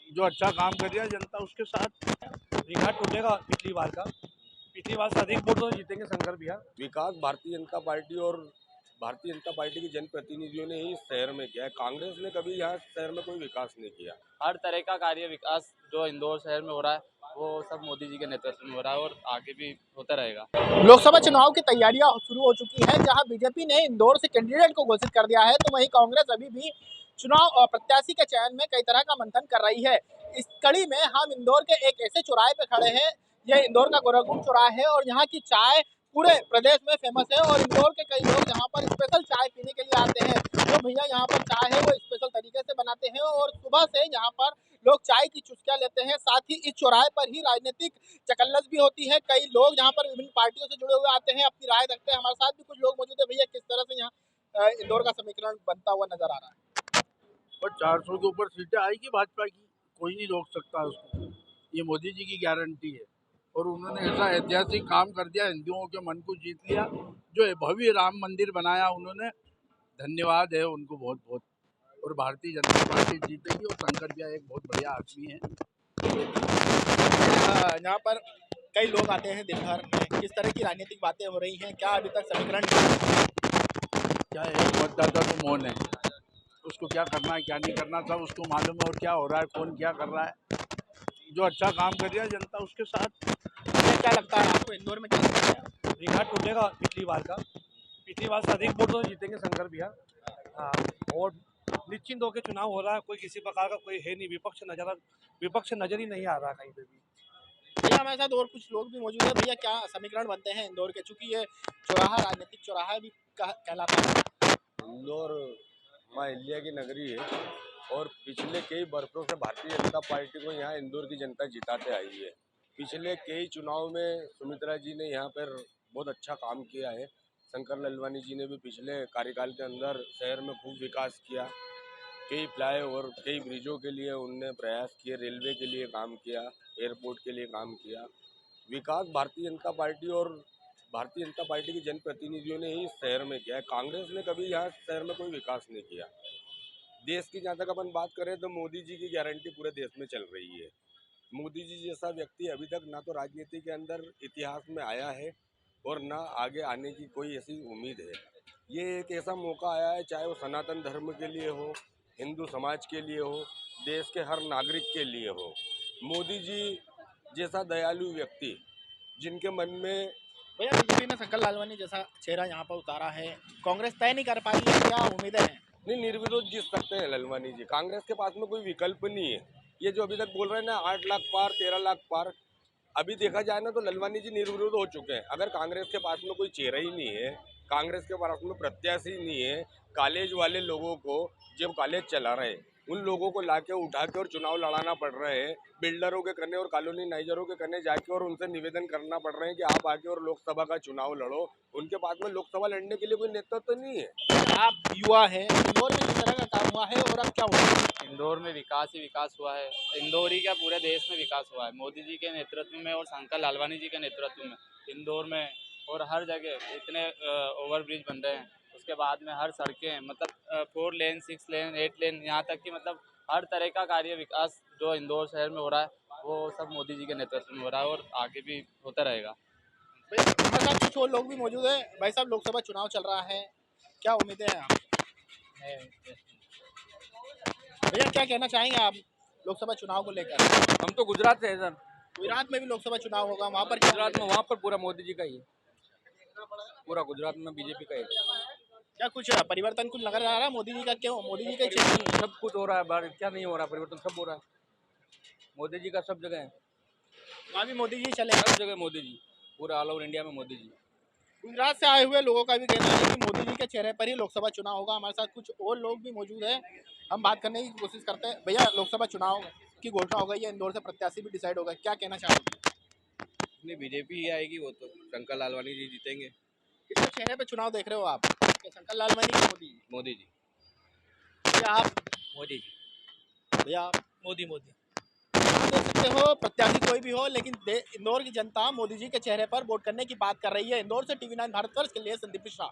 जो अच्छा काम कर रही है जनता उसके साथ। रिकॉर्ड टूटेगा पिछली बार से अधिक वोट तो जीतेंगे शंकर भैया। विकास भारतीय जनता पार्टी और भारतीय जनता पार्टी के जनप्रतिनिधियों ने ही इस शहर में किया है। कांग्रेस ने कभी यहाँ शहर में कोई विकास नहीं किया। हर तरह का कार्य विकास जो इंदौर शहर में हो रहा है वो सब मोदी जी के नेतृत्व में हो रहा है और आगे भी होता रहेगा। लोकसभा चुनाव की तैयारियां शुरू हो चुकी हैं, जहां बीजेपी ने इंदौर से कैंडिडेट को घोषित कर दिया है, तो वहीं कांग्रेस अभी भी चुनाव और प्रत्याशी के चयन में कई तरह का मंथन कर रही है। इस कड़ी में हम इंदौर के एक ऐसे चौराहे पे खड़े हैं, यह इंदौर का गोरखपुर चौराहा है और यहाँ की चाय पूरे प्रदेश में फेमस है और इंदौर के कई लोग यहाँ पर स्पेशल चाय पीने के लिए आते हैं। जो भैया यहाँ पर चाय है वो स्पेशल तरीके से बनाते हैं और सुबह से यहाँ पर लोग चाय की चुस्कियां लेते हैं। साथ ही इस चौराहे पर ही राजनीतिक चकल्लस भी होती है। कई लोग यहाँ पर विभिन्न पार्टियों से जुड़े हुए आते हैं, अपनी राय रखते हैं। हमारे साथ भी कुछ लोग मौजूद है। भैया, किस तरह से यहाँ इंदौर का समीकरण बनता हुआ नजर आ रहा है? और 400 के ऊपर सीटें आएगी भाजपा की, कोई नहीं रोक सकता उसको। ये मोदी जी की गारंटी है और उन्होंने ऐसा ऐतिहासिक काम कर दिया, हिंदुओं के मन को जीत लिया। जो भव्य राम मंदिर बनाया उन्होंने, धन्यवाद है उनको बहुत बहुत। और भारतीय जनता पार्टी जीतेगी और शंकर भैया एक बहुत बढ़िया आदमी है। यहाँ पर कई लोग आते हैं दिन भर में, किस तरह की राजनीतिक बातें हो रही हैं, क्या अभी तक समीकरण? क्या एक मतदाता तो मौन है, उसको क्या करना है क्या नहीं करना सब उसको मालूम है और क्या हो रहा है कौन क्या कर रहा है। जो अच्छा काम कर रही है जनता उसके साथ। क्या लगता है आपको इंदौर में क्या रिकॉर्ड टूटेगा पिछली बार से अधिक वोट तो जीतेंगे शंकर भैया। हाँ, और निश्चिंत होकर चुनाव हो रहा है, कोई किसी प्रकार का कोई है नहीं, विपक्ष नजर ही नहीं आ रहा कहीं पे भी। भैया, हमारे साथ और कुछ लोग भी मौजूद है। भैया, क्या समीकरण बनते हैं इंदौर के, चूंकि ये चौराहा राजनीतिक चौराहा भी कहलाता है? इंदौर माँ अहिल्या की नगरी है और पिछले कई वर्षों से भारतीय जनता पार्टी को यहाँ इंदौर की जनता जिताते आई है। पिछले कई चुनाव में सुमित्रा जी ने यहाँ पर बहुत अच्छा काम किया है। शंकर ललवानी जी ने भी पिछले कार्यकाल के अंदर शहर में खूब विकास किया। कई फ्लाईओवर कई ब्रिजों के लिए उनने प्रयास किए, रेलवे के लिए काम किया, एयरपोर्ट के लिए काम किया। विकास भारतीय जनता पार्टी और भारतीय जनता पार्टी के जनप्रतिनिधियों ने ही इस शहर में किया है। कांग्रेस ने कभी यहाँ शहर में कोई विकास नहीं किया। देश की जहाँ तक अपन बात करें तो मोदी जी की गारंटी पूरे देश में चल रही है। मोदी जी जैसा व्यक्ति अभी तक ना तो राजनीति के अंदर इतिहास में आया है और ना आगे आने की कोई ऐसी उम्मीद है। ये एक ऐसा मौका आया है, चाहे वो सनातन धर्म के लिए हो, हिंदू समाज के लिए हो, देश के हर नागरिक के लिए हो। मोदी जी जैसा दयालु व्यक्ति जिनके मन में। भैया, बीजेपी ने शंकर लालवानी जैसा चेहरा यहाँ पर उतारा है, कांग्रेस तय नहीं कर पाई है, क्या उम्मीदें हैं? नहीं, निर्विरोध जीत सकते हैं ललवानी जी। कांग्रेस के पास में कोई विकल्प नहीं है। ये जो अभी तक बोल रहे हैं ना 8 लाख पार 13 लाख पार, अभी देखा जाए ना तो ललवानी जी निर्विरोध हो चुके हैं। अगर कांग्रेस के पास में कोई चेहरा ही नहीं है, कांग्रेस के पास में प्रत्याशी नहीं है, कॉलेज वाले लोगों को जब कॉलेज चला रहे हैं उन लोगों को लाके उठा के और चुनाव लड़ाना पड़ रहे हैं, बिल्डरों के करने और कॉलोनी नाइजरों के करने जाके और उनसे निवेदन करना पड़ रहे हैं कि आप आके और लोकसभा का चुनाव लड़ो। उनके पास में लोकसभा लड़ने के लिए कोई नेतृत्व तो नहीं है। आप युवा हैं, इंदौर में किस तरह का काम हुआ है और अब क्या हुआ है? इंदौर में विकास ही विकास हुआ है। इंदौर ही क्या पूरे देश में विकास हुआ है मोदी जी के नेतृत्व में और शंकर लालवानी जी के नेतृत्व में। इंदौर में और हर जगह इतने ओवरब्रिज बन रहे हैं, उसके बाद में हर सड़कें मतलब 4 लेन 6 लेन 8 लेन यहाँ तक कि मतलब हर तरह का कार्य विकास जो इंदौर शहर में हो रहा है वो सब मोदी जी के नेतृत्व में हो रहा है और आगे भी होता रहेगा। भैया, हमारे साथ कुछ और लोग भी मौजूद है। भाई साहब, लोकसभा चुनाव चल रहा है, क्या उम्मीदें हैं आप? भैया, क्या कहना चाहेंगे आप लोकसभा चुनाव को लेकर? हम तो गुजरात से है सर। गुजरात में भी लोकसभा चुनाव होगा, वहाँ पर गुजरात में वहाँ पर पूरा मोदी जी का ही है, पूरा गुजरात में बीजेपी का ही है। क्या कुछ परिवर्तन कुछ नजर आ रहा है मोदी जी का? क्यों मोदी जी का क्षेत्र? सब कुछ हो रहा है बाहर, क्या नहीं हो रहा, परिवर्तन सब हो रहा है। मोदी जी का सब जगह है, वहाँ भी मोदी जी चले। सब जगह मोदी जी, पूरा ऑल ओवर इंडिया में मोदी जी। गुजरात से आए हुए लोगों का भी कहना है कि मोदी जी के चेहरे पर ही लोकसभा चुनाव होगा। हमारे साथ कुछ और लोग भी मौजूद हैं, हम बात करने की कोशिश करते हैं। भैया, लोकसभा चुनाव की घोषणा हो गई है, इंदौर से प्रत्याशी भी डिसाइड होगा, क्या कहना चाहेंगे? नहीं, बीजेपी ही आएगी, वो तो शंकर लालवानी जी जीतेंगे। किसके चेहरे पे चुनाव देख रहे हो आप, शंकर लालवानी की मोदी? मोदी जी। भैया आप? मोदी जी। भैया आप? मोदी। देख सकते हो, प्रत्याशी कोई भी हो, लेकिन इंदौर की जनता मोदी जी के चेहरे पर वोट करने की बात कर रही है। इंदौर से TV9 भारत वर्ष के लिए संदीप मिश्रा।